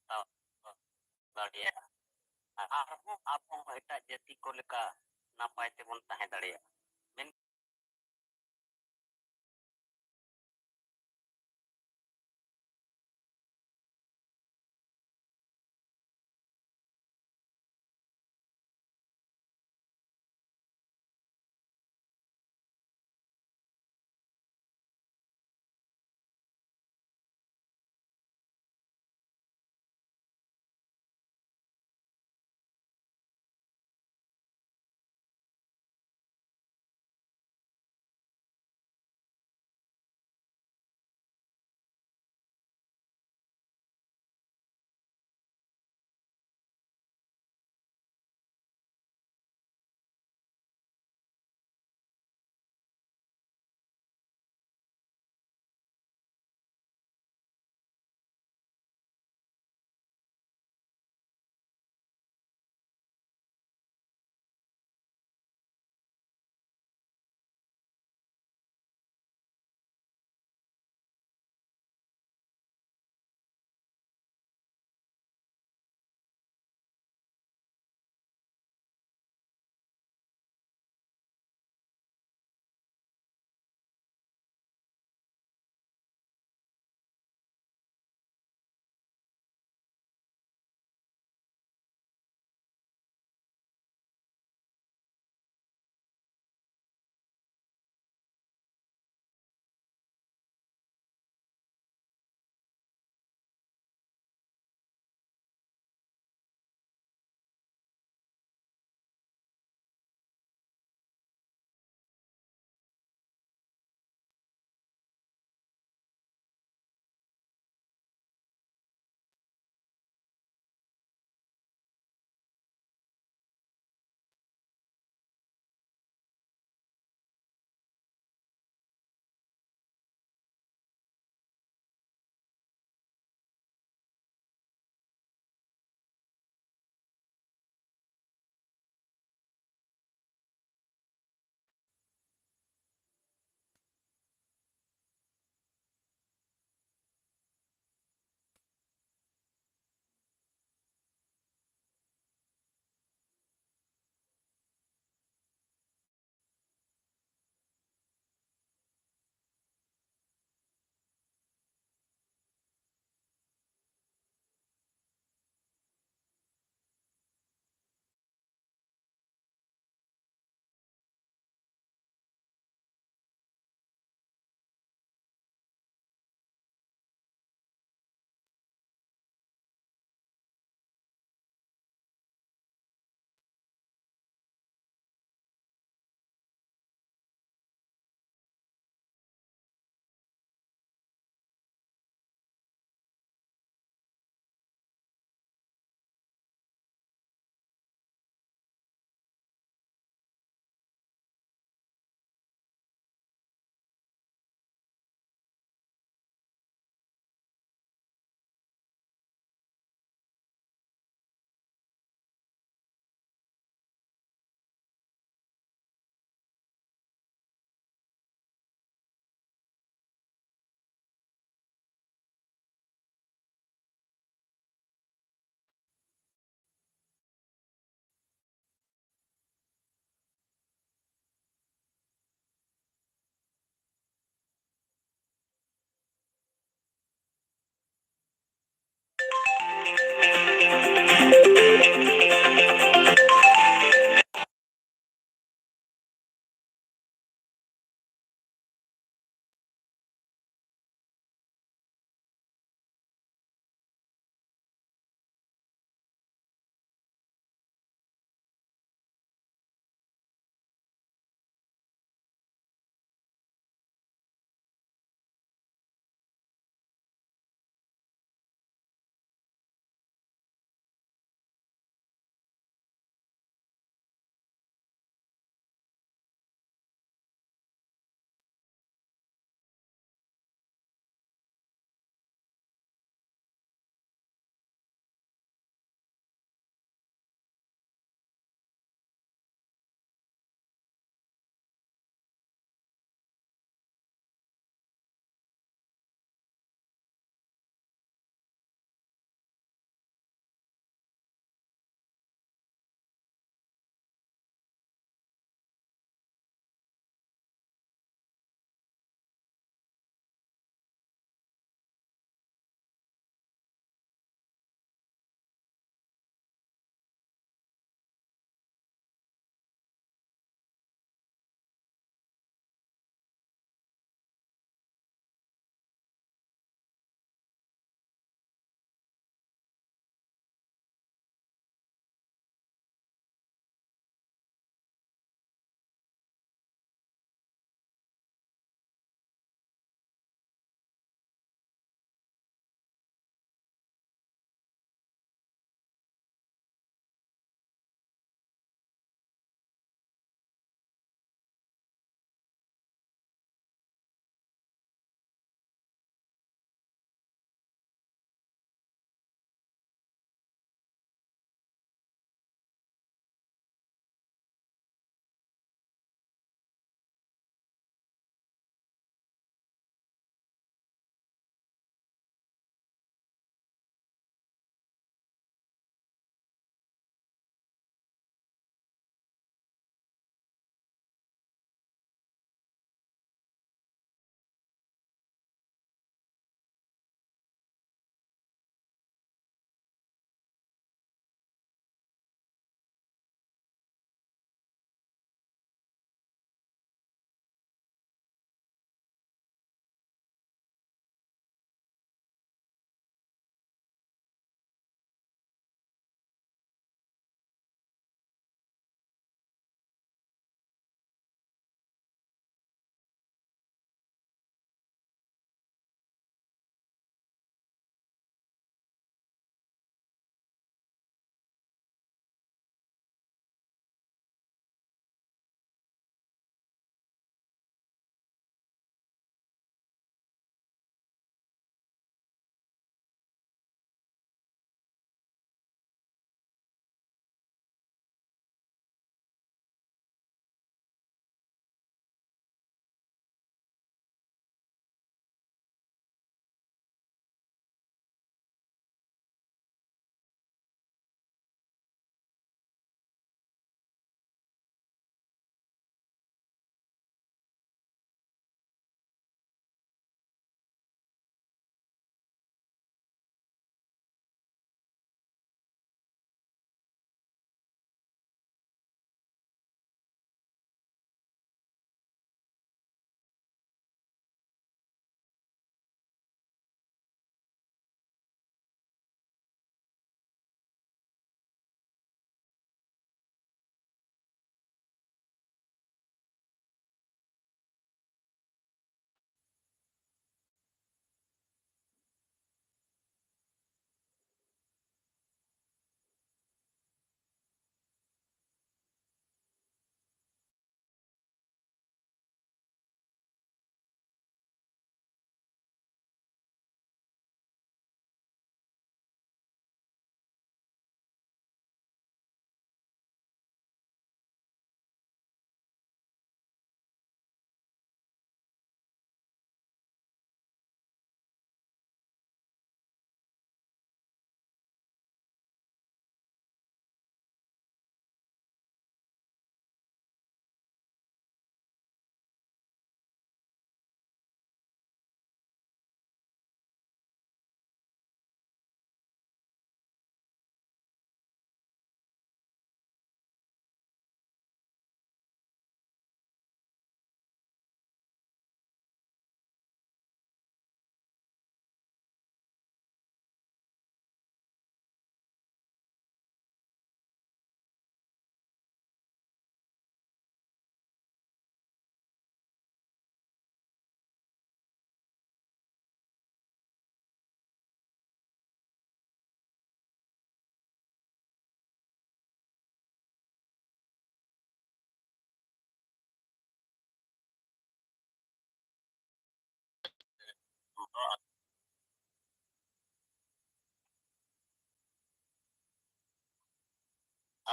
ᱦᱟᱛᱟᱣ ᱫᱟᱲᱮᱭᱟᱜᱼᱟ ᱟᱨᱦᱚᱸ ᱟᱵᱚ ᱮᱴᱟᱜ ᱡᱟᱹᱛᱤ ᱠᱚ ᱞᱮᱠᱟ ᱱᱟᱯᱟᱭ ᱛᱮᱵᱚᱱ ᱛᱟᱦᱮᱸ ᱫᱟᱲᱮᱭᱟᱜᱼᱟ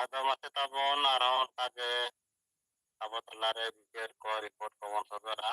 ᱟᱫᱚ ᱢᱟᱥᱮ ᱛᱟᱵᱚᱱ ᱟᱨᱦᱚᱸ ᱚᱱᱠᱟᱜᱮ ᱟᱵᱚ ᱛᱟᱞᱟᱨᱮ ᱵᱤᱪᱟᱹᱨ ᱠᱚ ᱨᱤᱯᱳᱨᱴ ᱠᱚᱵᱚᱱ ᱥᱚᱫᱚᱨᱟ᱾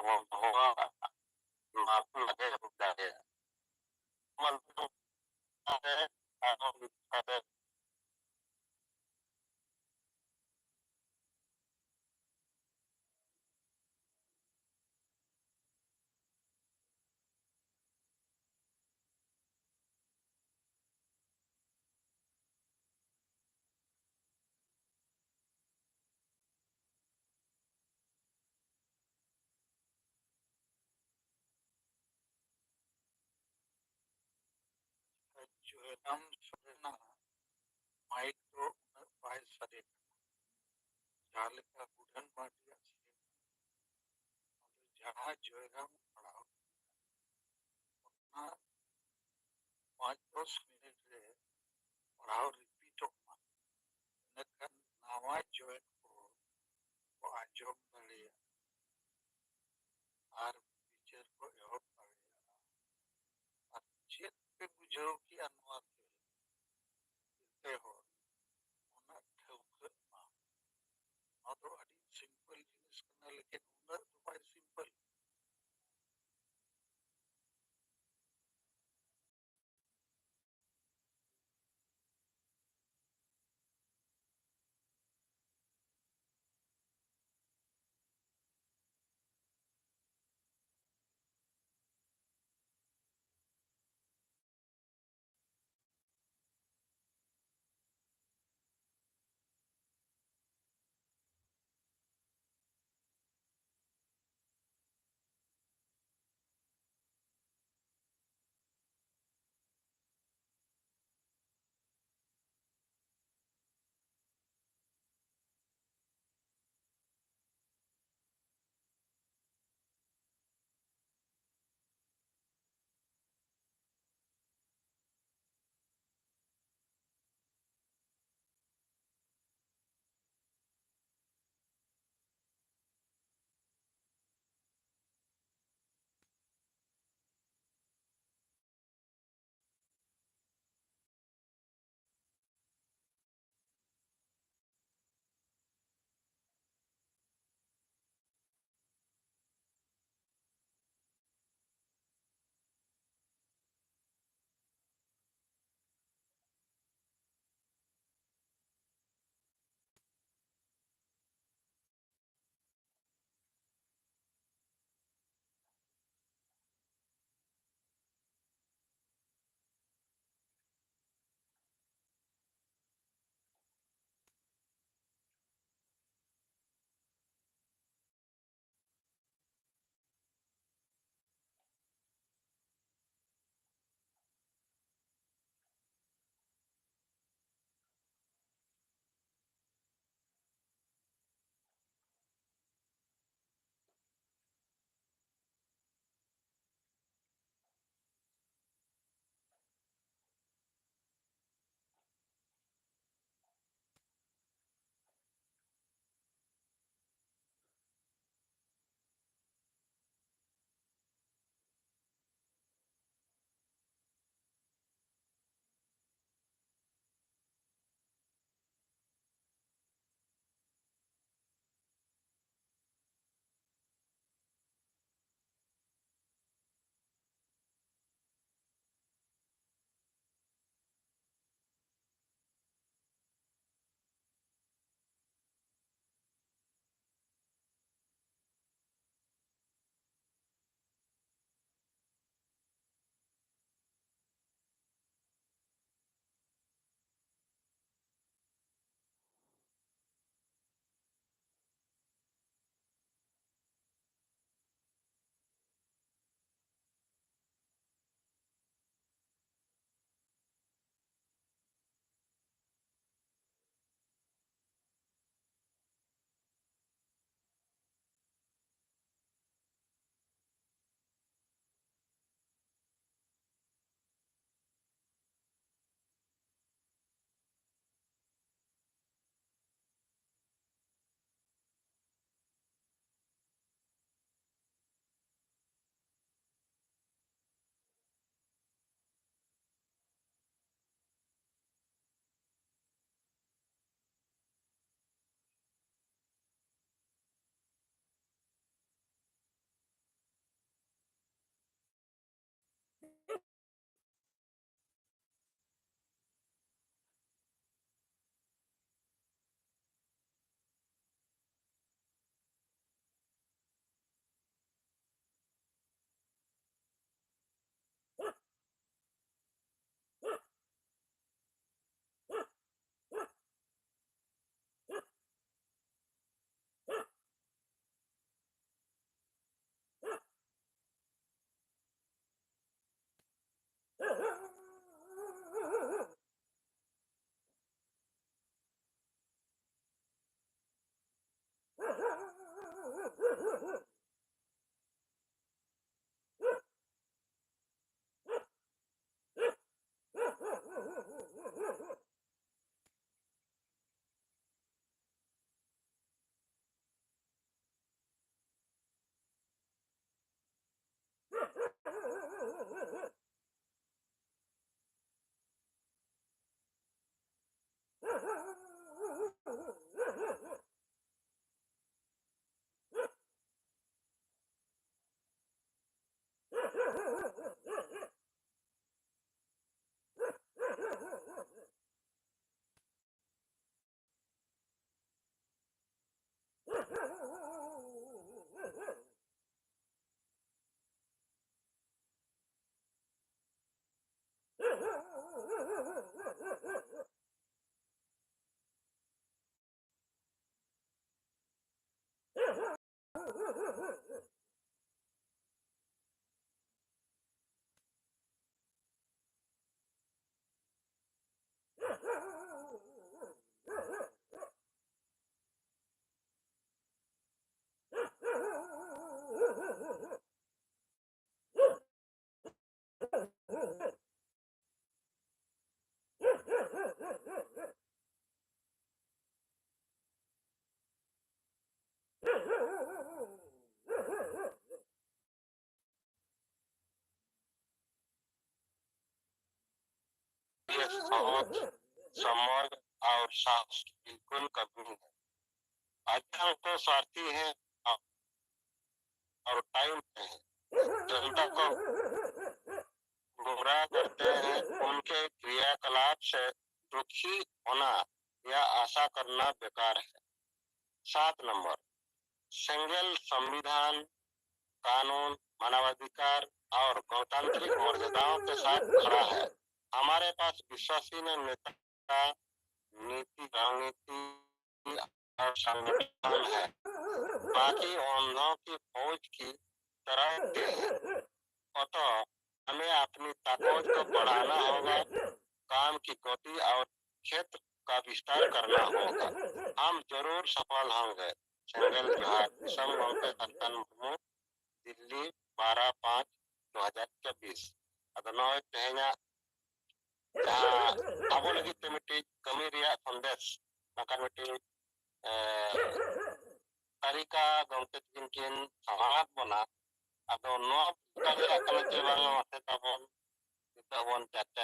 bahwa aku lagi budaya menurut ada ada Jurang Surena Micro Paisare Jalika Budan Badia Jaha Jurang Padav na 5 minute re Padav repeat Nakan Nawa join ko Ajom Dalia Ar Teacher ko Ehot Dalia Ar Chet pe Bujho ki Anwar ke Ho Una Theukat Ma Ado Adi simple जिनिस करना लेकिन उन्नत तो भाई simple ये सोच, समझ और साहस की बिल्कुल कमी है। आजकल तो स्वार्थी है और टाइम पे है, जनता को गुमराह करते हैं। उनके क्रियाकलाप से दुखी होना या आशा करना बेकार है। 7 नंबर, सिंगल संविधान, कानून, मानवाधिकार और गणतांत्रिक मर्यादाओं के साथ खड़ा है। हमारे पास विश्वसनीय नेता, नीति, रणनीति और संगठन है। बाकी अंधों की फौज की तरह है। तो हमें अपनी ताकत को बढ़ाना होगा, काम की गति और क्षेत्र का विस्तार करना होगा। हम जरूर सफल होंगे। सिंगल जोहार, सम गंपे सत्तन मुर्मू, दिल्ली 12/5/2024। अदो नॉय तेहना अबो लगी ते मिट्टी कमी रिया संदेश मकान मिट्टी तरीका गंपे किन समाज बना अदो नो कलिया कल के बांग मते तबन चर्चा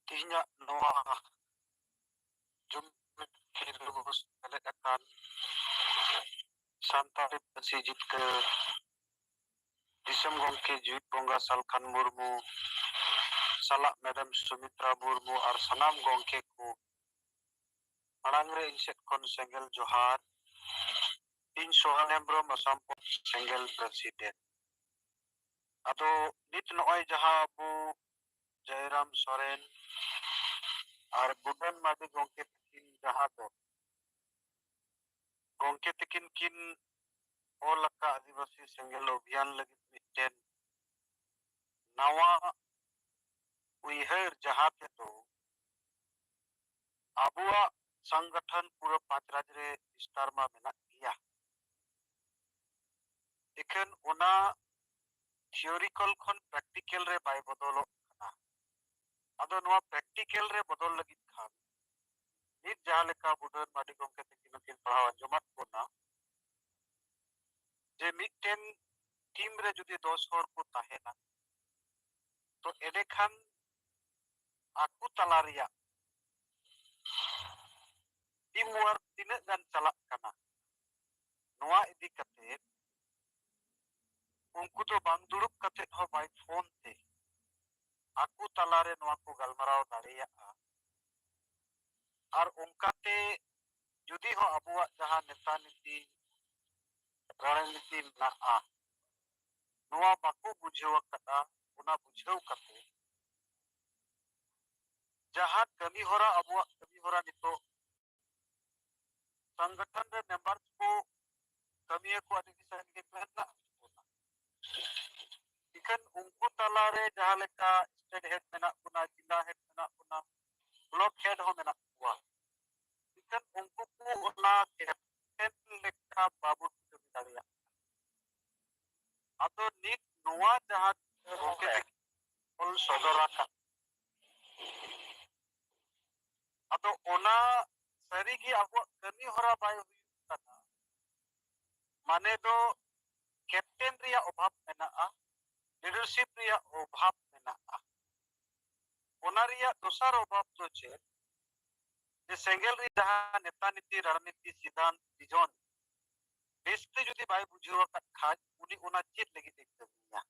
Tinya noa jum kilus akan santari pasijit ke disem gongke juit bongga salkan murmu salak madam Sumitra Murmu ar sanam gongke ku marangre inset kon single johar in sohan embro masampo single president ado nit noy jaha bu Jairam Soren ar budan madi gongke tikin jaha to gongke tikin kin olaka adivasi single obhiyan lagi miten nawa uihar jaha te to abuwa संगठन पूरा 5 राज्य रे विस्तार में मेना गया इखन ओना theoretical खन प्रैक्टिकल रे बाय बदलो ना अदो नवा प्रैक्टिकल रे बदल लगी खान नित जहां लेका बुडन माडी गमके तकिन किन पढ़ावा जमत कोना जे मिटेन टीम रे जुदी 10 हर को ताहेना तो एडे खान आकु तलारिया टीम वर्क तिना गान चलाक काना नवा इदी कते उनको तो बांग दुड़ुक कते हो बाय फोन ते aku talare noa ko galmarao daᱲᱮᱭᱟᱜᱼᱟ ᱟᱨ ᱚᱱᱠᱟᱛᱮ ᱡᱩᱫᱤ ᱦᱚᱸ ᱟᱵᱚᱣᱟᱜ ᱡᱟᱦᱟᱸ ᱱᱮᱛᱟ ᱱᱤᱛᱤ ᱨᱟᱡᱽᱱᱤᱛᱤ ᱢᱮᱱᱟᱜᱼᱟ ᱱᱚᱣᱟ ᱵᱟᱠᱚ ᱵᱩᱡᱷᱟᱹᱣ ᱟᱠᱟᱫᱟ ᱚᱱᱟ ᱵᱩᱡᱷᱟᱹᱣ ᱠᱟᱛᱮ ᱡᱟᱦᱟᱸ ᱠᱟᱹᱢᱤ ᱦᱚᱨᱟ ᱟᱵᱚᱣᱟᱜ ᱠᱟᱹᱢᱤ ᱦᱚᱨᱟ ᱱᱤᱛᱚᱜ संगठन रे मेंबर्स को कमिया को आदि किसान के पहला इकन उनको तलारे जहां लेका स्टेट हेड मेना कुना जिला हेड मेना कुना ब्लॉक हेड हो मेना कुआ इकन उनको को ओना कैप्टन लेका बाबू कमी दाड़िया अतो निक नोआ जहां ओके ऑल सदरा का अतो ओना सरी की अब कमी होरा बाय हुई माने दो कैप्टन रिया अभाव मेना लीडरशिप रिया अभाव मेना ओना रिया दोसर अभाव तो छे जे सेंगेल री जहां नेता नीति रणनीति सिद्धांत विजन बेसते जुदी बाय बुझेव खाज उनी ओना चेत लगी देखतबिया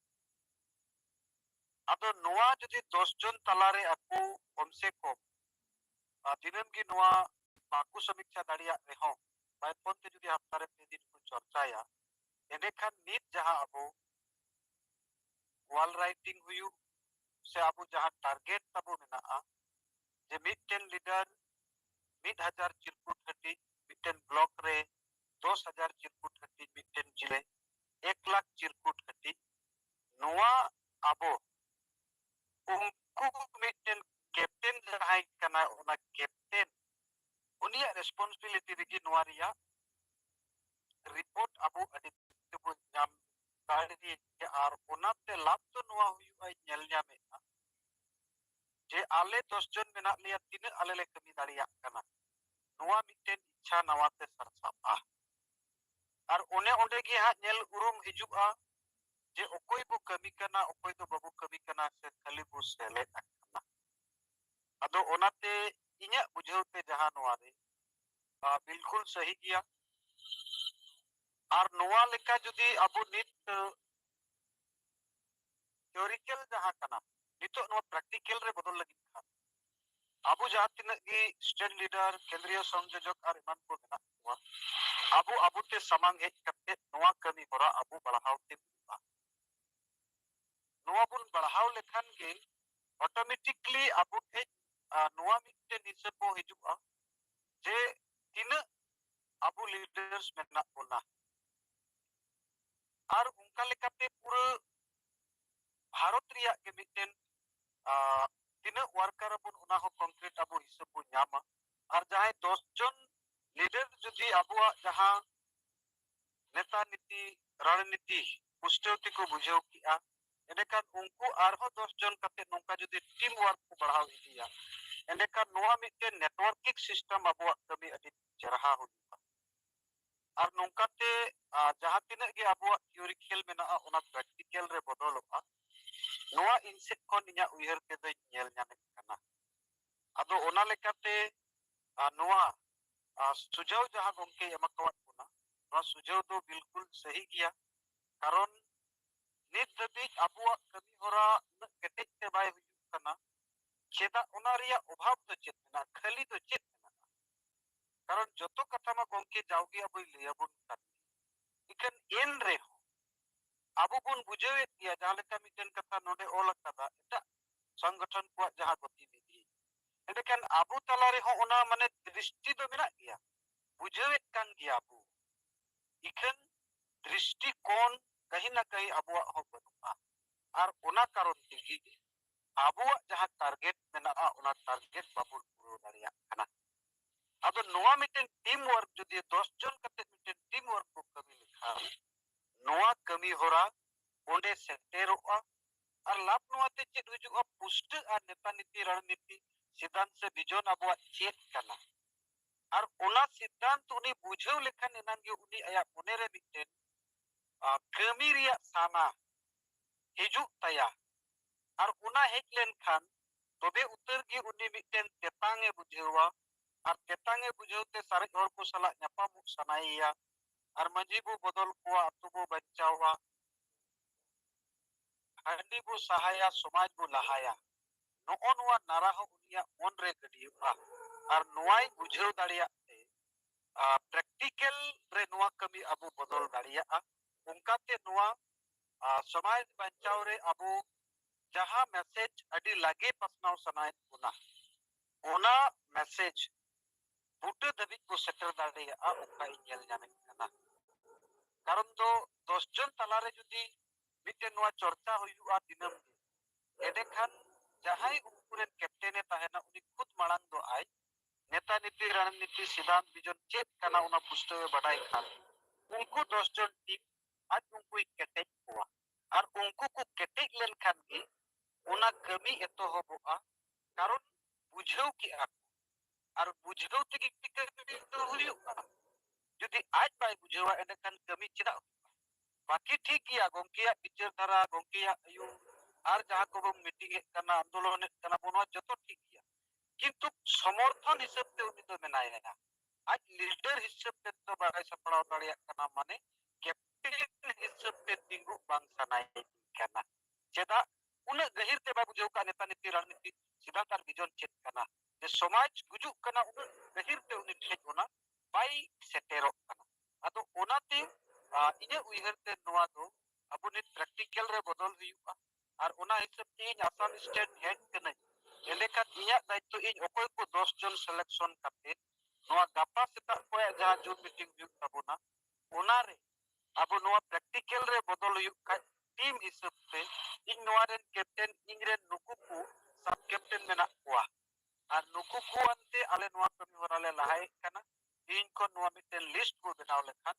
अदो नोआ जुदी 10 जन तलारे अकु कम से कम दिनम की नोआ बाकु समीक्षा दाड़िया रेहो बाय फोनते जुदी हफ्तारे पे दिन को चर्चाया एने खान नीत जहां अबो वॉल राइटिंग हुयु से अबो जहां टारगेट तबो मेना जे मिटन लीडर 1000 चिरकुट हटी मिटन ब्लॉक रे 10,000 चिरकुट हटी मिटन जिले 1 लाख चिरकुट हटी नोआ अबो उनको मिटन कैप्टन जहां कना ओना कैप्टन उनिया रिस्पांसिबिलिटी रिगी नोआ रिया रिपोर्ट अबो अदि तबो नाम दाड़ी के आर ओनाते लाभ तो नोआ हुयु आई नेल ᱧᱟᱢᱮ जे आले 10 जन मेना लिया तीन आले ले कमी दाड़िया कना नोआ मिटन इच्छा नवाते सरसाबा और ओने ओंडे गे हा नेल उरुम हिजुआ जे ओकोय बो कमी कना ओकोय दो बाबू कमी कना से खाली बो सेले कना अदो ओनाते इnya बुझावते जहां नोआ रे बिल्कुल सही गया और नोआ लेका जुदी अबो नित थ्योरिकल जहां कना नितो नो प्रैक्टिकल रे बदल लगी था अबो जहां तिना गी स्टेट लीडर केंद्रीय संयोजक और इमान को मेना हुआ अबो अबोते समांग हेज कते नोआ कमी होरा अबो बढ़ावते नोआ बुन बढ़ाव लेखान के ऑटोमेटिकली अबो थे नोआ मिटे निसे को हिजुआ जे तीन अबो लीडर्स मेना बोला और उनका लेकाते पूरा भारत रिया के मिटेन तीन वर्कर बुन उना हो कंक्रीट अबो हिसाब बुन न्यामा और जहां 10 जन लीडर जुदी अबो जहां नेता नीति रणनीति पुष्टवती को बुझाव किया एनेकान उनको आरहो 10 जन कते नोका जुदी टीम वर्क को बढ़ाव इदिया एनेकान नोआ मिटे नेटवर्किंग सिस्टम अबो कमी अति चरहा हुआ और नोकाते जहां तिना गे अबो थ्योरिकल मेना ओना प्रैक्टिकल रे बदलवा नोआ इनसेट कोन इया उयहर के दो नेल ᱧᱟᱢᱮ कना अदो ओना लेकाते नोआ सुझाव जहां गमके एमाकवात कोना नोआ सुझाव दो बिल्कुल सही गया कारण नित दबी अबुआ कमी होरा न केटेज ते बाय हुयु कना चेदा ओना रिया अभाव तो चेत ना खाली तो चेत ना कारण जतो कथा मा गमके जावगे अब लेबुन का इकन एन रे अबो बुन बुझेवे दिया जहां लेका मिटन कथा नोडे ओल कदा एटा संगठन को जहां गतिविधि एंडकन अबो तलारे हो ओना माने दृष्टि तो मेना गया बुझेवे कान गया अबो इकन दृष्टिकोण कहीं ना कहीं अबो हो बनुआ और ओना कारण तिगी अबो जहां टारगेट मेना ओना टारगेट बाबू पूरा दाड़िया कना अब नोआ मिटन टीम वर्क जुदी 10 जन कते मिटन टीम वर्क को कमी लिखा नोआ कमी होरा ओंडे सेटेरोआ और लाभ नोआते चेत हुजुआ पुष्ट और नेता नीति रणनीति सिद्धांत से विजन अबो चेत कना और ओना सिद्धांत उनी बुझाव लेखान एनांगे उनी आया पुने रे मिटन कमी रिया साना हिजु तया और ओना हेज लेन खान तबे उतर गे उनी मिटन तेतांगे बुझावा और तेतांगे बुझावते सारे हर को सला न्यापाम सनाइया और मंजी बो बदल को अतु बो बचावा हांडी बो सहाया समाज बो लहाया ᱱᱚᱜᱼᱚ ᱱᱚᱣᱟ ᱱᱟᱨᱟ ᱦᱚᱸ ᱩᱱᱤᱭᱟᱜ ᱢᱚᱱ ᱨᱮ ᱜᱟᱹᱰᱤᱭᱟᱹᱜᱼᱟ ᱟᱨ ᱱᱚᱣᱟᱭ ᱵᱩᱡᱷᱟᱹᱣ ᱫᱟᱲᱮᱭᱟᱜ ᱛᱮ ᱯᱨᱮᱠᱴᱤᱠᱮᱞ ᱨᱮ ᱱᱚᱣᱟ ᱠᱟᱹᱢᱤ ᱟᱵᱚ ᱵᱚᱫᱚᱞ ᱫᱟᱲᱮᱭᱟᱜᱼᱟ। ᱚᱱᱠᱟᱛᱮ ᱱᱚᱣᱟ ᱥᱚᱢᱟᱡᱽ ᱵᱟᱧᱪᱟᱣ ᱨᱮ ᱟᱵᱚ ᱡᱟᱦᱟᱸ ᱢᱮᱥᱮᱡ ᱟᱹᱰᱤ ᱞᱟᱜᱮ ᱯᱟᱥᱱᱟᱣ ᱥᱟᱱᱟᱭᱮᱫ ᱵᱚᱱᱟ ᱚᱱᱟ ᱢᱮᱥᱮᱡ ᱵᱩᱴᱟᱹ ᱫᱷᱟᱹᱵᱤᱡ ᱵᱚ ᱥᱮᱴᱮᱨ ᱫᱟᱲᱮᱭᱟᱜᱼᱟ ᱚᱱᱠᱟ ᱤᱧ ᱧᱮᱞ ᱧᱟᱢᱮᱫ ᱠᱟᱱᱟ। ᱠᱟᱨᱚᱱ ᱫᱚ 10 ᱡᱚᱱ ᱛᱟᱞᱟᱨᱮ ᱡᱩᱫᱤ ᱢᱤᱫᱴᱮᱱ ᱱᱚᱣᱟ ᱪᱚᱨᱪᱟ ᱦᱩᱭᱩᱜᱼᱟ ᱫᱤᱱᱟᱹᱢ ᱜᱮ, ᱮᱸᱰᱮᱠᱷᱟᱱ ᱡᱟᱦᱟᱸᱭ ᱩᱱᱠᱩᱨᱮᱱ ᱠᱮᱯᱴᱮᱱᱮ ᱛᱟᱦᱮᱱᱟ ᱩᱱᱤ ᱠᱷᱩᱫ ᱢᱟᱲᱟᱝ ᱫᱚ ᱟᱡ नेता नीति रणनीति सिद्धांत विजन चेत करना उना पुस्तक बढ़ाई खान उनको 10 जन टीम आज उनको केटेज हुआ और उनको को केटेज लेन खान की उना कमी एतो होबोआ कारण बुझाव की और बुझाव तक कमी तो हुयुआ जुदी आज बाय बुझावा एने खान कमी चिदा बाकी ठीक गया गोंकिया विचार धारा गोंकिया आयु और जहां को मीटिंग करना आंदोलन करना बोनो जतो ठीक गया किंतु समर्थन हिसाब से उनी तो मेनाय है आज लीडर हिसाब से तो बाय सपड़ाव दाड़िया कना माने कैप्टन हिसाब से तिंगु बांग सनाय कना चेदा उन गहिर ते बाबू जो का नेता नीति रणनीति सिद्धांत और विजन चेत कना जे समाज गुजु कना उन गहिर ते उनी ठेज होना बाय सेटेरो कना अदो ओनाते इने उइहर ते नोआ दो अबो ने प्रैक्टिकल रे बदल हुयुआ और ओना हिसाब ते आसाम स्टेट हेड कना एलेखान इया दायित्व इन अकोय को 10 जन सिलेक्शन करते नोआ गापा सेता को जहां जो मीटिंग हुयुग ताबोना ओना रे अबो नोआ प्रैक्टिकल रे बदल हुयुग का टीम हिसाब से इन नोआ रेन कैप्टन इंग्रेन नुकु को सब कैप्टन मेना कोआ और नुकु को अंते आले नोआ कमी होराले लहाय कना इन को नोआ मिटेन लिस्ट को बनाव लेखान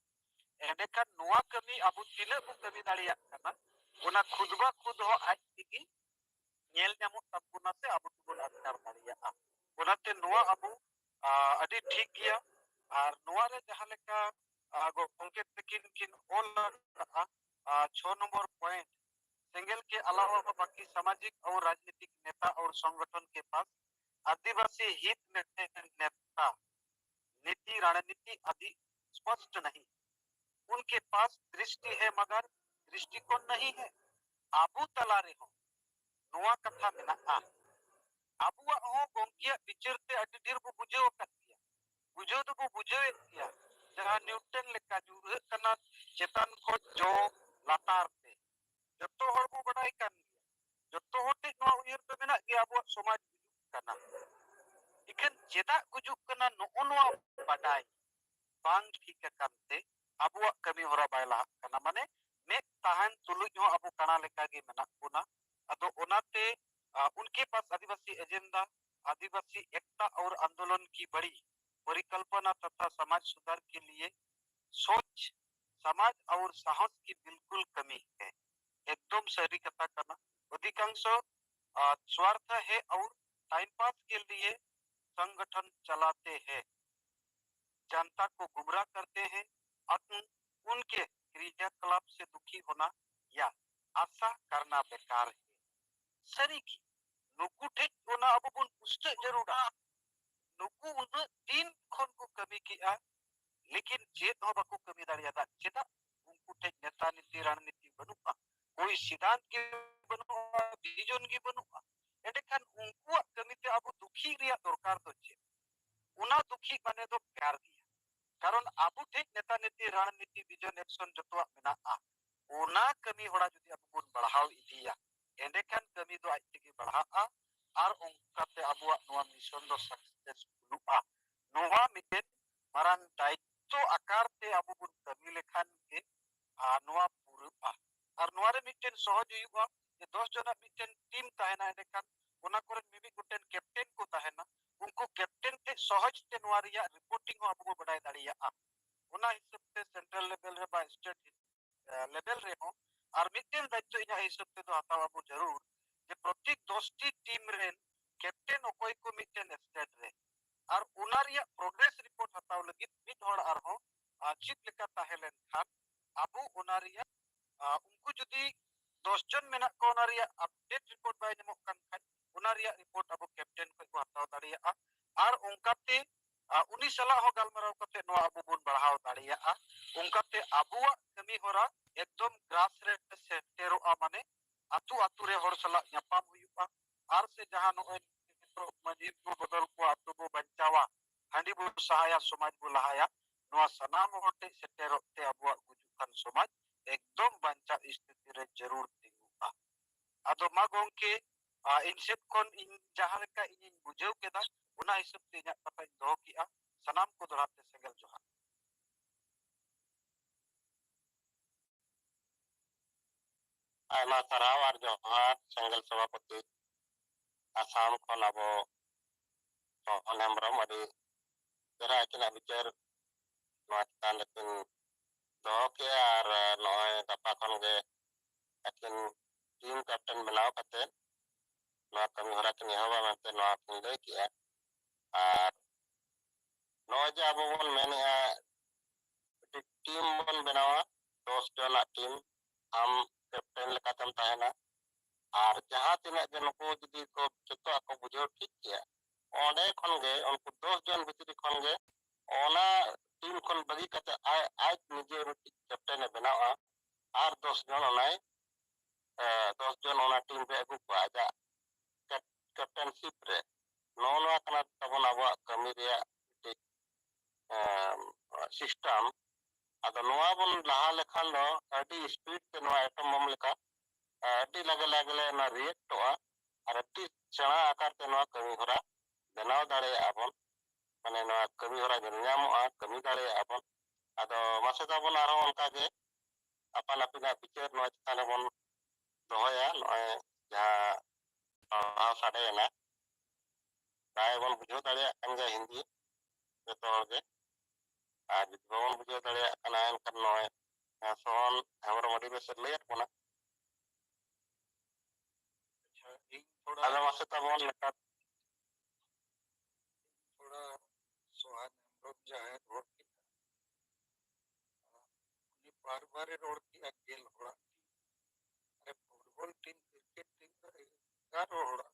एडेखान नोआ कमी अबो तिना को कमी दाड़िया कना ओना खुदबा खुद हो आज तिगी नेल ᱧᱟᱢᱚᱜ ᱛᱟᱵᱚᱱᱟ ᱥᱮ ᱟᱵᱚ ᱵᱚᱱ ᱟᱴᱠᱟᱨ ᱫᱟᱲᱮᱭᱟᱜᱼᱟ ᱚᱱᱟᱛᱮ ᱱᱚᱣᱟ ᱟᱵᱚ ᱟᱹᱰᱤ ᱴᱷᱤᱠ ᱜᱮᱭᱟ ᱟᱨ ᱱᱚᱣᱟ ᱨᱮ ᱡᱟᱦᱟᱸ ᱞᱮᱠᱟ ᱜᱚᱝᱠᱮ ᱛᱟᱹᱠᱤᱱ ᱠᱤᱱ ᱚᱞ ᱟᱠᱟᱜᱼᱟ 6 नंबर पॉइंट सेंगेल के अलावा बाकी सामाजिक और राजनीतिक नेता और संगठन के पास आदिवासी हित नेता नीति रणनीति आदि स्पष्ट नहीं उनके पास दृष्टि है मगर दृष्टिकोण नहीं है आबू तलारे हो नोआ कथा मेना आबुआ हो गोंकिया विचार ते अति ढेर बो बुझाव कतिया बुझाव तो बो बुझावे किया जहां न्यूटन लेका जुरे कना चेतन को जो लातार पे जतो हर बो बड़ाई कान गया जतो होटे नोआ उयर पे मेना गया आबुआ समाज कना इकन चेदा गुजुक कना नो नोआ बड़ाई बांग ठीक करते आबुआ कमी होरा बायला कना माने मे ताहन तुलुज हो आबु कना लेका गे मेना बुना अदो ओनाते उनके पास आदिवासी एजेंडा आदिवासी एकता और आंदोलन की बड़ी परिकल्पना तथा समाज सुधार के लिए सोच समाज और साहस की बिल्कुल कमी है एकदम सही कथा करना अधिकांश स्वार्थ है और टाइम पास के लिए संगठन चलाते हैं जनता को गुमराह करते हैं उनके क्रियाकलाप से दुखी होना या आशा करना बेकार है सरी की नुकु ठेक ओना अब बुन पुष्ट जरूरा नुकु उन दिन खन को कमी किया लेकिन चेत हो बाको कमी दाड़ियादा चेदा उनको ठेक नेता नीति रणनीति बनुआ कोई सिद्धांत के बनुआ विजन की बनुआ एडेखान उनको कमी ते अब दुखी रिया दरकार तो चे उना दुखी माने तो प्यार दिया कारण अब ठेक नेता नीति रणनीति विजन एक्शन जतवा मेना ओना कमी होड़ा जुदी अब बुन बढ़ाव इदिया एंडेखान कमी दो आज तक बढ़ाआ और उनकाते अबुआ नोआ मिशन दो सक्सेसफुलुआ नोआ मिटेन मारान दायित्व आकार ते अबु बुन कमी लेखान के नोआ पुरुआ और नोआ रे मिटेन सहज हुआ जे 10 जना मिटेन टीम ताहेना एंडेखान ओना करे मिमी गुटेन कैप्टन को ताहेना उनको कैप्टन ते सहज ते नोआ रिया रिपोर्टिंग हो अबु बढ़ाई दाड़िया ओना हिसाब से सेंट्रल लेवल रे बा स्टेट लेवल रे हो और मिटेन दायित्व इना हिसाब से तो हताव अबु जरूर जे प्रत्येक 10 टी टीम रे कैप्टन ओकोय को मिटेन स्टेट रे और ओना रिया प्रोग्रेस रिपोर्ट हताव लगी मिट होड़ आर हो चित लेका ताहेलेन खान अबु ओना रिया उनको जुदी 10 जन मेना को ओना रिया अपडेट रिपोर्ट बाय नेमो कान खान ओना रिया रिपोर्ट अबु कैप्टन को हताव दाड़िया और उनकाते उनी सला हो गालमराव कते नो अबु बुन बढ़ाव दाड़िया उनकाते अबुआ कमी होरा एकदम ग्रास रे सेटेरो माने आतु आतु रे होर सला न्यापाम हुयुआ आर से जहां नोय माजी को बदल को आतो को बचावा हांडी बो सहाया समाज बो लहाया नोआ सनाम होटे सेटेरोते अबुआ गुजुकान समाज एकदम बंचा स्थिति रे जरूर तिंगुआ आदो मा गोंके इन सेट कोन इन जहां लेका इन बुझाव केदा उना हिसाब ते इना कथा दो किया सनाम को दोराते सेंगल जोहा आयमा सराव और जोहार सेंगल सभापति आसाम खन अबो सोहन हेम्ब्रम अभी जरा अकिना बिचार नोआ चेतान लेकिन दो के और नोय गपा खन गे अकिन टीम कैप्टन बनाव कते नोआ कमी होरा किन एहवा मेंते नोआ किन लई किया और नोय जे अबो बोन मेनेआ टीम बन बनावा 10 जन टीम हम कैप्टन लेकातम ताहेना और जहां तिना जन को जदी को जतो को बुझाव ठीक किया ओंडे खन गे उनको 10 जन भितरी खन गे ओना टीम खन बगी कते आज निजे कैप्टन बनावा और 10 जन ओनाय 10 जन ओना टीम रे अगु को आजा कैप्टनशिप रे नोनवा कना तबन अबवा कमी रे सिस्टम अदो नोआ बन लहा लेखान दो अडी स्पीड ते नोआ एटम बम लेका अडी लगे लगे ना रिएक्ट होआ और अडी चढ़ा आकार ते नोआ कमी होरा बनाव दाड़े आबन माने नोआ कमी होरा ᱧᱟᱢᱚᱜᱼᱟ कमी दाड़े आबन अदो मासे ताबन आरो उनका गे अपन अपना पिक्चर नोआ चिताने बन दोहया नोए जहां साडे ना दाय बन बुझो दाड़े अंगे हिंदी जतो गे आज बन बुझो दाड़े कना एनकन नोए सोहन हमरो मडी बेस लेट बना अच्छा इन थोड़ा अदो मासे ताबन लेका थोड़ा सोहान हेम्ब्रम जाहे रोड की उनी बार-बार रोड की अकेल होड़ा अरे फुटबॉल टीम क्रिकेट टीम का एगारो होड़ा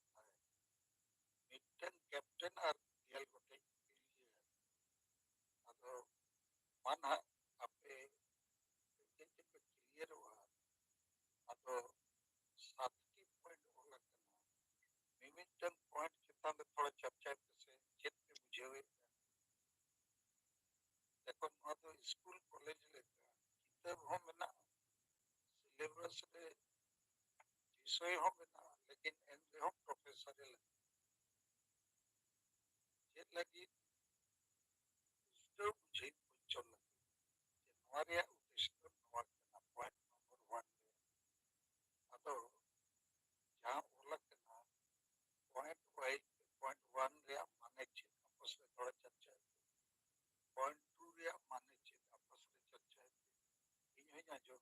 मिटन कैप्टन और गेल गोटे अदो मन आपे क्रिकेट पे क्लियर हुआ अदो 7 पॉइंट होला कना मिटन पॉइंट चिता में थोड़ा चर्चा से चित पे बुझेवे देखो नोआ तो स्कूल कॉलेज लेका किताब हो मेना सिलेबस रे विषय हो मेना लेकिन एन रे हो प्रोफेसर ले जे लगी जो बुझे चल नोआ रे उद्देश्य नोआ कना पॉइंट नंबर 1 अदो जहां होला कना पॉइंट वाइज पॉइंट 1 रे माने छे आपस में थोड़ा चर्चा पॉइंट 2 रे माने छे आपस में चर्चा इन होया जो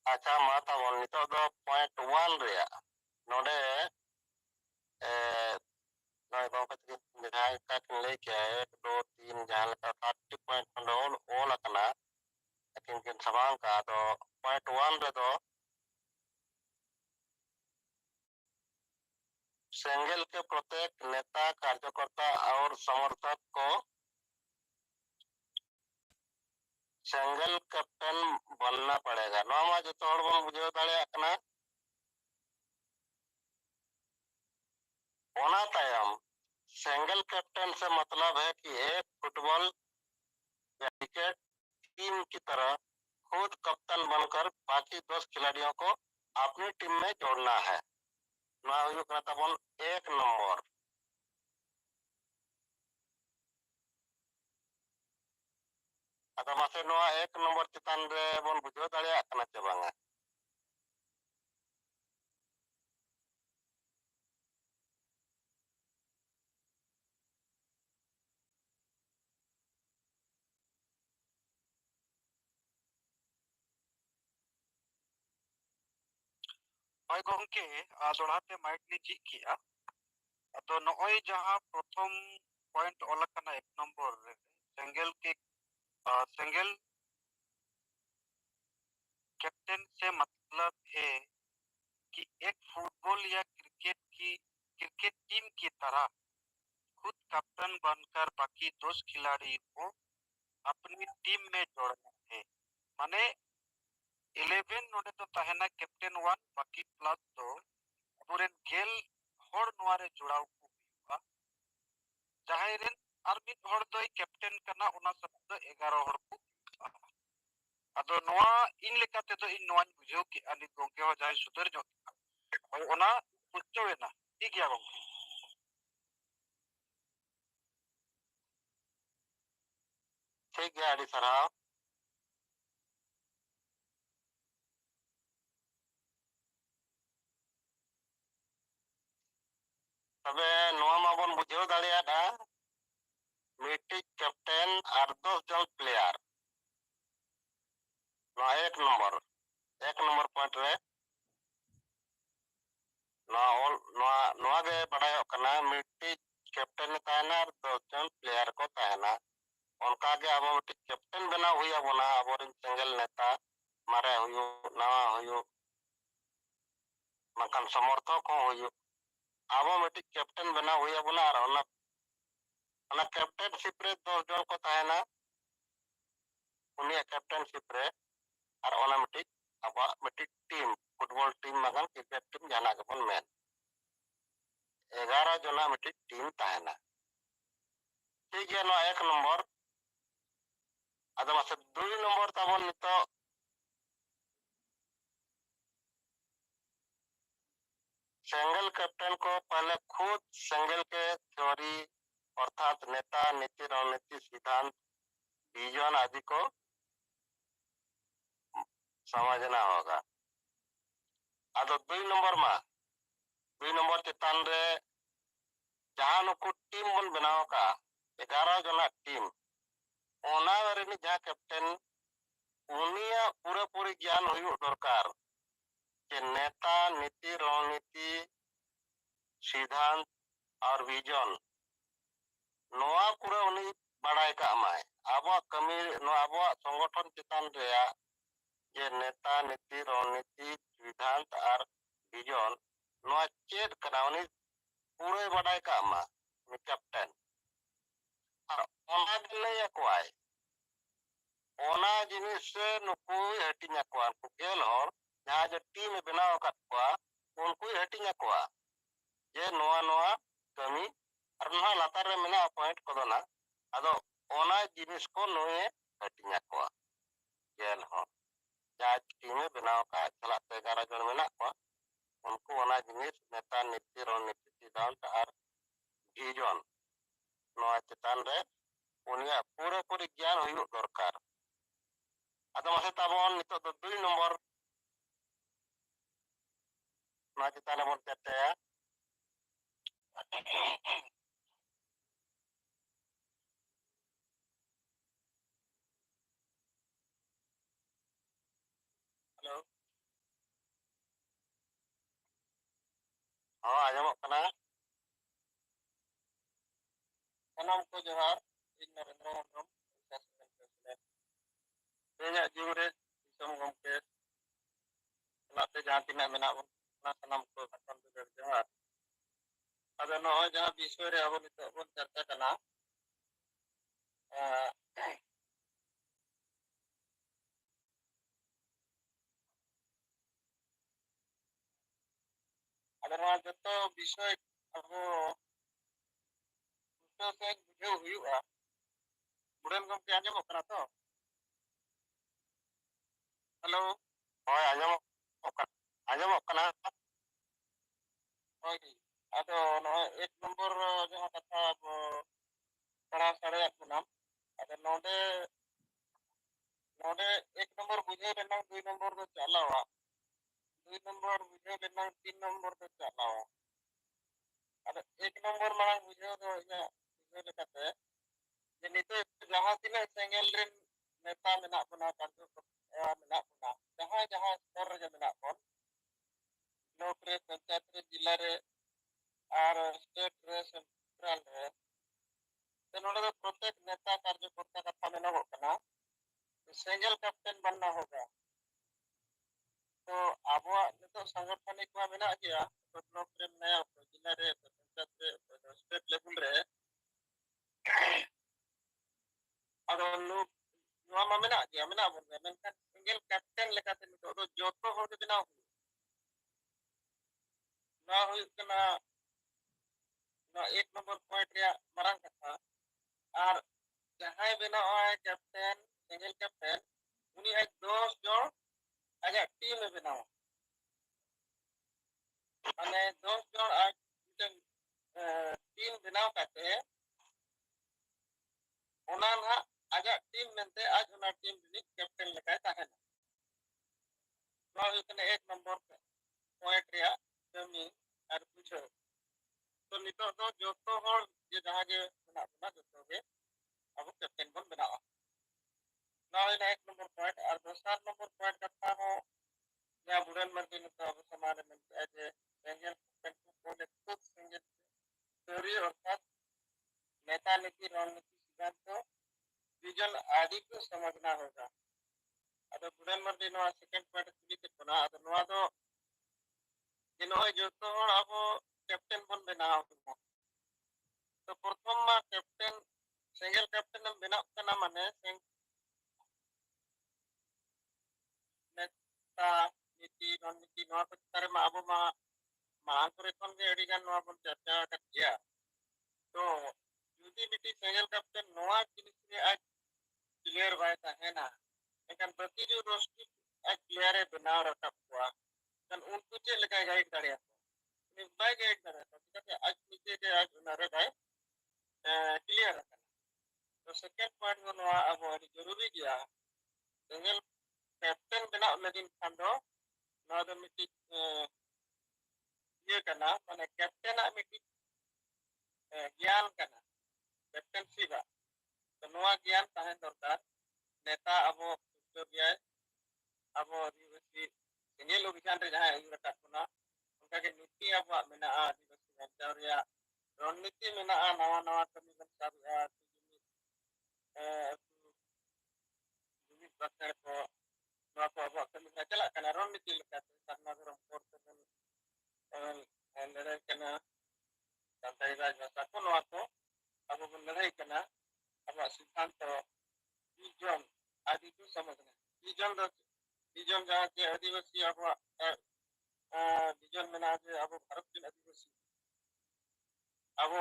अच्छा मा ताबन नितो दो पॉइंट 1 रे नोडे नोय बापत के जहां का ले के 1 2 3 जहां का 30 पॉइंट खंड ओल कना लेकिन के सवाल का तो पॉइंट 1 रे दो सेंगल के प्रत्येक नेता कार्यकर्ता और समर्थक को सेंगल कैप्टन बनना पड़ेगा नोमा जो तोड़ बन बुझे दाड़े कना ओना तायम सेंगल कैप्टन से मतलब है कि एक फुटबॉल या क्रिकेट टीम की तरह खुद कप्तान बनकर बाकी 10 खिलाड़ियों को अपनी टीम में जोड़ना है ना हुई करता बन 1 नंबर अदा मासे नोआ 1 नंबर चितान रे बन बुझो दाड़े कना चे बांगा ओय गोंके दोड़ाते माइक ने जी किया अदो नोय जहां प्रथम पॉइंट होला कना 1 नंबर रे सिंगल के सिंगल कैप्टन से मतलब है कि एक फुटबॉल या क्रिकेट टीम की तरह खुद कैप्टन बनकर बाकी 10 खिलाड़ी को अपनी टीम में जोड़ना है। माने 11 नोडे तो तहना कैप्टन 1 बाकी प्लस तो अबोरेन गेल होड़ नोआरे जुड़ाव को हुआ जहां रेन और मिद होड़ दोई कैप्टन करना उना सब दो 11 होड़ को अदो नोआ इन लेकाते तो इन नोआन बुझो कि अनित गोंके हो जाए सुधर जो और उना पुच्चो है ना ठीक है गोंके ठीक है अड़ी सराव तबे नोआ माबन बुझो दाड़ियादा मीटिंग कैप्टन और 10 जन प्लेयर नोआ एक नंबर पॉइंट रे नोआ गे बड़ायो कना मीटिंग कैप्टन ताना और 10 जन प्लेयर को ताना उनका के अब मीटिंग कैप्टन बना हुई बना अब सिंगल नेता मारे हुई नवा हुई मकान समर्थक हो हुई अब मीटिंग कैप्टन बना हुई बना और कैप्टनशिप रे 10 जन को ताना उन्हीं कैप्टनशिप रे और ओना मीटिंग अब मीटिंग टीम फुटबॉल टीम मगन क्रिकेट टीम जाना के बन मेन 11 जना मीटिंग टीम ताना ठीक है नो एक नंबर अदम से 2 नंबर तबन नितो सिंगल कैप्टन को पहले खुद सिंगल के थ्योरी अर्थात नेता नीति रणनीति सिद्धांत विजन आदि को समझना होगा अदो 2 नंबर चितान रे जहां नुकु टीम बन बनाओ का 11 जना टीम ओना रे जहां कैप्टन उनिया पूरे ज्ञान हुई दरकार कि नेता नीति रणनीति सिद्धांत और विजन नोआ पूरा उनी बड़ाई का माय अब कमी नो अब संगठन चितान रे ये नेता नीति रणनीति सिद्धांत और विजन नोआ चेक करावनी पूरे बड़ाई का मा कैप्टन और ओना दिले कोई ओना जिनिस नुकु हटिंग को उनको गेल हर जहां जो टीम बनाओ का उनको हटिंग को ये नोआ कमी और नोआ लातार रे मेना पॉइंट को ना अदो ओना जिनिस को नोए हटिंग को गेल हर जहां टीम बनाओ का चला 11 जन मेना को उनको ओना जिनिस नेता नीति रणनीति सिद्धांत और विजन नोआ चितान रे उनिया पूरे ज्ञान हुई दरकार अदो मासे ताबन नितो 2 नंबर ना चितान बन चते हेलो हाँ आजमक कना सनम को जोहार इन नरेंद्र मोदी शासन प्रेसिडेंट तेजा जीवरे दिसम गमके लाते जहां तिना मेना बन सनम को खतम कर जोहार अदो नो जहां विषय रे अब नितो बन चर्चा कना अदो नो जतो विषय अब तो से बुझे हुआ बुढ़न गमके आजमक कना तो हेलो होय आजमक कना होय अदो नो एक नंबर जहां कथा पढ़ा साड़े अपना अदो नोडे नोडे एक नंबर बुझे लेना 2 नंबर को चलावा 2 नंबर बुझे लेना 3 नंबर को चलावा अदो एक नंबर मांग बुझे तो या बुझे लेकाते जे निते जहां तिना सेंगल रे नेता मेना बना कार्य मेना बना जहां स्तर रे मेना बन ब्लॉक रे पंचायत रे जिला रे और स्टेट रे सेंट्रल रे तो नोडे प्रत्येक नेता कार्यकर्ता कथा मेना होकना सिंगल कैप्टन बनना होगा तो अब नितो संगठनिक मा मेना गया तो ब्लॉक रे नया जिला रे पंचायत रे स्टेट लेवल रे अदो लोग ᱱᱚᱣᱟ ᱢᱟ ᱢᱮᱱᱟᱜ ᱜᱮᱭᱟ, ᱢᱮᱱᱟᱜ ᱵᱚᱱ ᱜᱮᱭᱟ, ᱢᱮᱱᱠᱷᱟन ᱥᱤᱝᱜᱮᱞ ᱠᱮᱯᱴᱮᱱ ᱞᱮᱠᱟᱛᱮ ᱱᱤᱛᱚᱜ ᱫᱚ ᱡᱚᱛᱚ ᱦᱚᱲ ᱜᱮ ᱵᱮᱱᱟᱣ ᱦᱩᱭᱩᱜᱼᱟ। ᱱᱚᱣᱟ ᱦᱩᱭᱩᱜ ᱠᱟᱱᱟ ᱱᱚᱣᱟ 1 नंबर पॉइंट ᱨᱮᱭᱟᱜ ᱢᱟᱨᱟᱝ ᱠᱟᱛᱷᱟ। ᱟᱨ ᱡᱟᱦᱟᱸᱭ ᱵᱮᱱᱟᱣᱟᱭ ᱠᱮᱯᱴᱮᱱ, ᱥᱤᱝᱜᱮल ᱠᱮᱯᱴᱮᱱ, उनी आज 10 जन आजाद टीम में बनावा माने 10 जन आज टीम बनाव काते ओना ना आजाद टीम मेंते आज ओना टीम रिनिक कैप्टन लेकाय ताहेना नवा हुकने 1 नंबर पॉइंट रिया कमी आर बुझो तो नितो दो जोतो होर जे जहां जे बना बना जोतो के अब कैप्टन बन बनावा नवा 1 नंबर पॉइंट और दूसरा नंबर पॉइंट कथा हो या बुरन मर्दी न तो समाज में एज सिंगल कैप्टन को ले खुद सिंगल थ्योरी अर्थात नेता नीति रणनीति सिद्धांत विजन आदि को समझना होगा अद बुरन मर्दी नवा सेकंड पॉइंट कुली के बना अद नवा दो जे नय जोतो होर अब कैप्टन बन बनावा तो प्रथम मा कैप्टन सिंगल कैप्टन बनाव कना माने नेता नीति रणनीति नवा को तारे मा अब मा मांग करे कोन के एडी गान नवा बन चर्चा कर दिया तो जुदी मिटी सिंगल कैप्टन नवा जिनिस रे आज क्लियर बाय ताहेना एकान प्रति जो रोस्टी आज क्लियर है बनाव रखा हुआ कन उनको चे लगा गाइड दाड़िया नि बाय गाइड दाड़िया तो आज नीचे के आज उनारे बाय क्लियर है तो सेकंड पॉइंट को नवा अब जरूरी गया सिंगल कैप्टन बनाव लगिन खान दो नवा दो मिटी ये करना माने कैप्टन आ मिटी ज्ञान करना कैप्टनसी बा तो नवा ज्ञान ताहें दरकार नेता अब जो गया अब आदिवासी सिंगल अभियान रे जहां हुई रखा कुना उनका के नीति अब मेना आदिवासी बचाव रिया रणनीति मेना नवा नवा कमी बन सब जुमी बक्कर को नवा को अब कमी ना चला कना रणनीति लेका करना गरम कोर्ट लड़ाई करना संताई राज भाषा को नवा को अब लड़ाई करना अब सिद्धांत विजन आदि को समझना विजन जहाँ के आदिवासी अब विजन में ना अब भारत के आदिवासी अब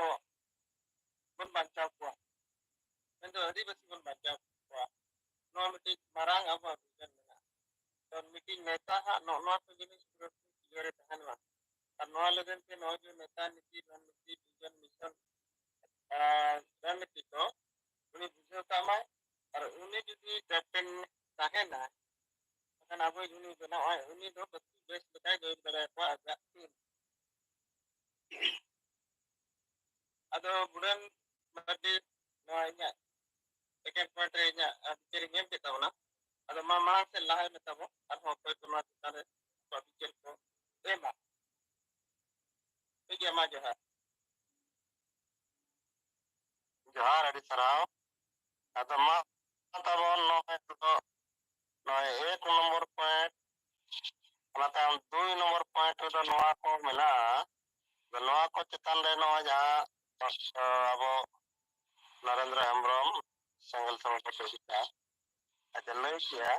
बन बचाव हुआ तो आदिवासी बन बचाव हुआ नौ मिट्टी मरांग अब विजन में ना तो मिट्टी नेता हा नौ नौ तो जिनिस क्लियर तहनवा और नौ लगन के नौ जो नेता नीति रणनीति विजन मिशन रणनीति को उन्हें बुझे कामा और उन्हें जुदी captain ताहेना kan abu ini kena ini do betul best betai do dari apa agak ado bulan mati noanya second point nya pikirin yang kita na ado mama se lahe metabo arho ko tuma tare ko pikir ko ema itu ma johar adi sarao ado ma tabon no itu नय 1 number point अनाता 2 number point रे नवा को मेला नवा को चितान रे नवा जहां अब नरेंद्र हेम्ब्रम सिंगल समझ के दिखा अच्छा लय किया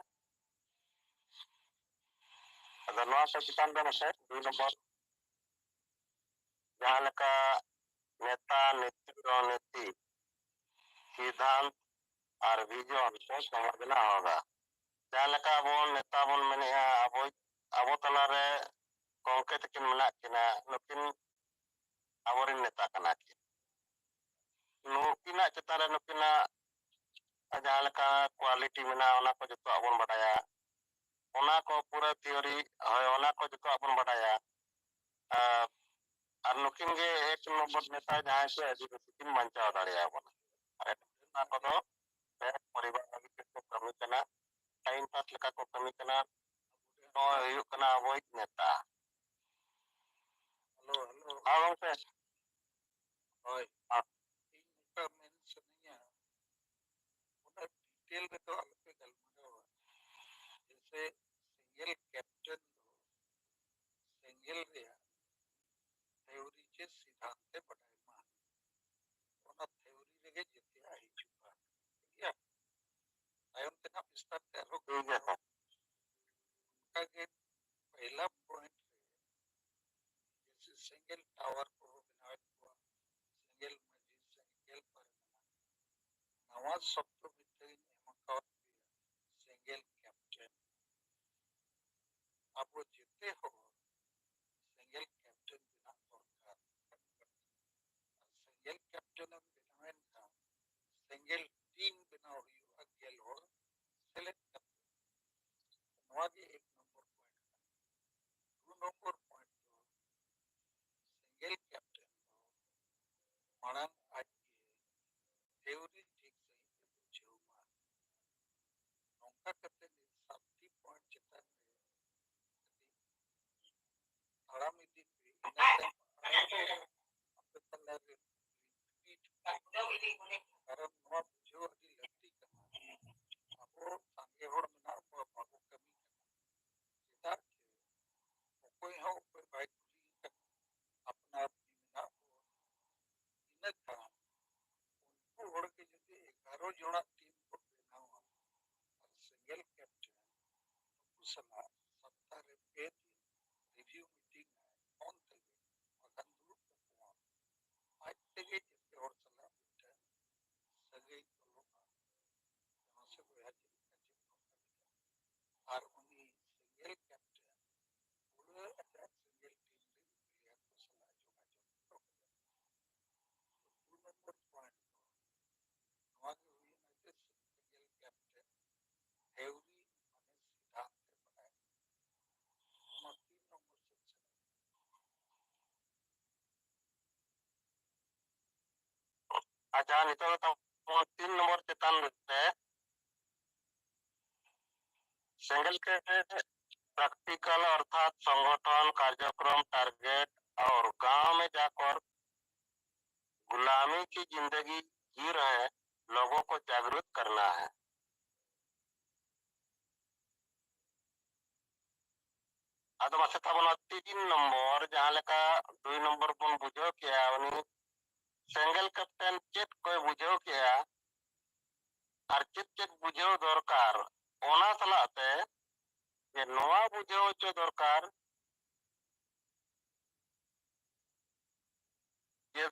अगर नवा को चितान रे से 2 नंबर जहां लका नेता नीति रणनीति सिद्धांत और विजन को समझना होगा जहां लका बोन नेता बोन मेने अब तलारे गंके तकिन मेना किना नुकिन आबोरिन नेता कना कि नुकिना चितारे नुकिना जहां लका क्वालिटी मेना ओना को जतो आबोन बडाया ओना को पूरा थ्योरी होय ओना को जतो आबोन बडाया और नुकिन गे 1 नंबर नेता जहां से आदिवासी किन बंचाव दाड़िया बोन अरे ना को दो परिवार लगी को कमी कना टाइम पास लेका को कमी कना no yuk kena avoid neta halo se hoy इनका मेंशन नहीं है उन्हें डिटेल में तो अलग से गलमाना हुआ जैसे सिंगल कैप्टन सिंगल रिया थ्योरी के सिद्धांत पढ़ाई मां उन्हें थ्योरी लगे जितने आई चुका ठीक है आयन नवा के एक नंबर पॉइंट दो नंबर पॉइंट सिंगल कैप्टन माड़ांग आज थ्योरी ठीक सही बुझेव मा नौका कते साथी पॉइंट चितान ताड़ाम इदी पे अपने तल्ला रिपीट कारण नवा बुझेव अदी लगती कना अब सांगे होड़ में ना बाबू कमी चिता कोई हो कोई भाई कुली अपना ना इन कारण उनको होड़ के जदि 11 जोड़ा टीम को बनावा और सिंगल कैप्टन कुसला सत्ता रे पे रिव्यू मीटिंग ऑन तगे मगन दुरुप को आज तगे जिसके और सलाह बिटा सगे लोग जहां से वो है और उन्हीं सिंगल कैप्टन पूरे अच्छा सिंगल टीम रे प्लेयर को सलाह जो दो नंबर पॉइंट नवागे हुई ना सिंगल कैप्टन हेवरी माने सिद्धांत बनाए और 3 नंबर सेक्शन अच्छा नितो तो 3 नंबर चेतन रे सिंगल के प्रैक्टिकल अर्थात संगठन कार्यक्रम टारगेट और गांव में जाकर गुलामी की जिंदगी जी रहे लोगों को जागरूक करना है। आदो मासे तबन 3 नंबर जहां लेका 2 नंबर बन बुझो किया उनी सिंगल कैप्टन चेक कोई बुझो किया और चेक बुझो दरकार ओना सलाते ये नवा बुझो चो दरकार ये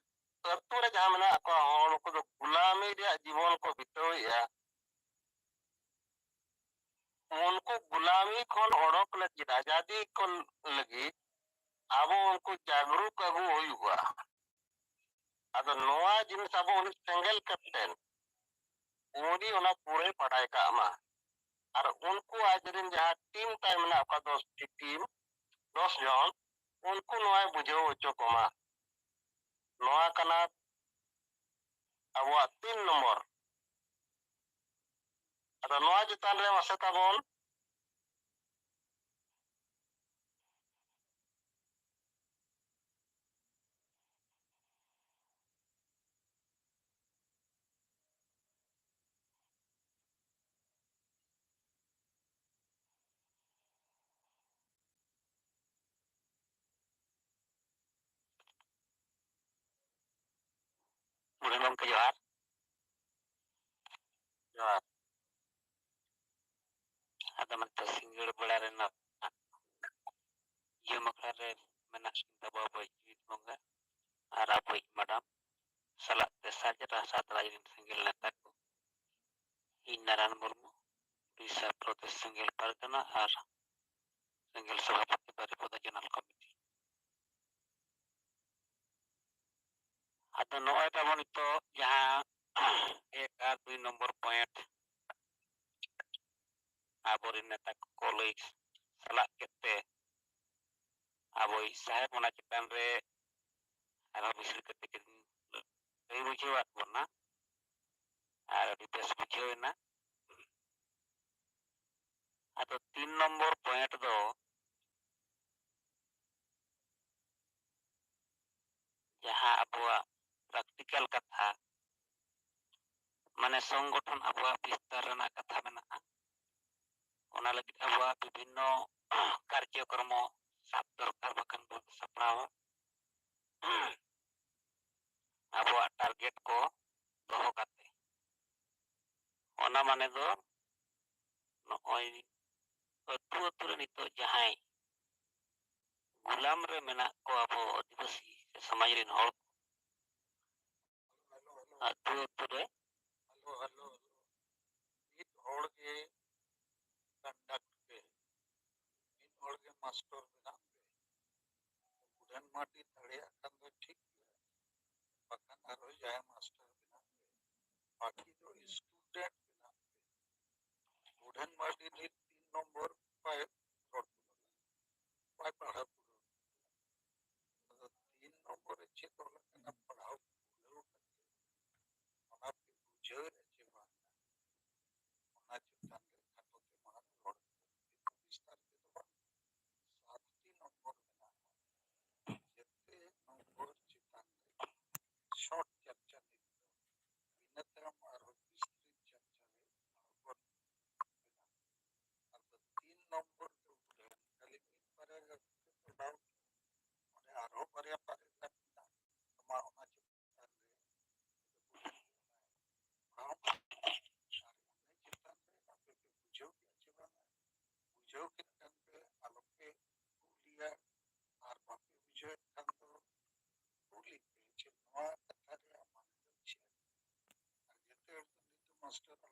तत्व जहां मना को हन को गुलामी रे जीवन को बितोया उनको गुलामी खन ओडक लगी आजादी को लगी अब उनको जागरूक अगु हुआ अदो नवा जिनिस अब उनी सिंगल कैप्टन उनी ओना पूरे पढ़ाई का मा और उनको आज दिन जहां टीम टाइम ना का 10 टीम 10 जन उनको नवा बुझो ओचो कोमा नवा कना अब 3 नंबर अदो नवा जितान रे मासे ताबन मुरनम के जोहार ada mata singgir belaran na iya maklare menas kita bawa juit mongga araboy madam salat saja rasa terakhir singgil nataku hinaran murmu bisa protes singgil pargana ar singgil sabapati paripota general committee ada noy tabon itu yang 1 আর 2 number point aborin netak kolej salak kete aboy saheb ona chitan re ara misir kete kin ei bujiwat bona ara dipes bujiwena atau 3 number point do jaha abuak praktikal katha mane संगठन abuak bistar rena katha mena'a ona lagit abuak bibhinno कार्यक्रम sab dorkar bakan bon saprawa abuak target ko doho kate ona mane do noy atu re nito jahai गुलाम रे मेना को अब आदिवासी समाज रे हर hello अतु रे hello hello मीत होड़ के कंडक्ट पे मीत होड़ के मास्टर बना पे बुढ़न माटी तड़े अकन तो ठीक बकन आरो जाए मास्टर बना पे बाकी जो स्टूडेंट बना पे बुढ़न माटी ने 3 नंबर पर area para la tomar una chica buझाव के तंत्र आलोके उलिया और बाकी बुझाव तंत्र उली के चिन्ह तथा मानव छे अजते तो मास्टर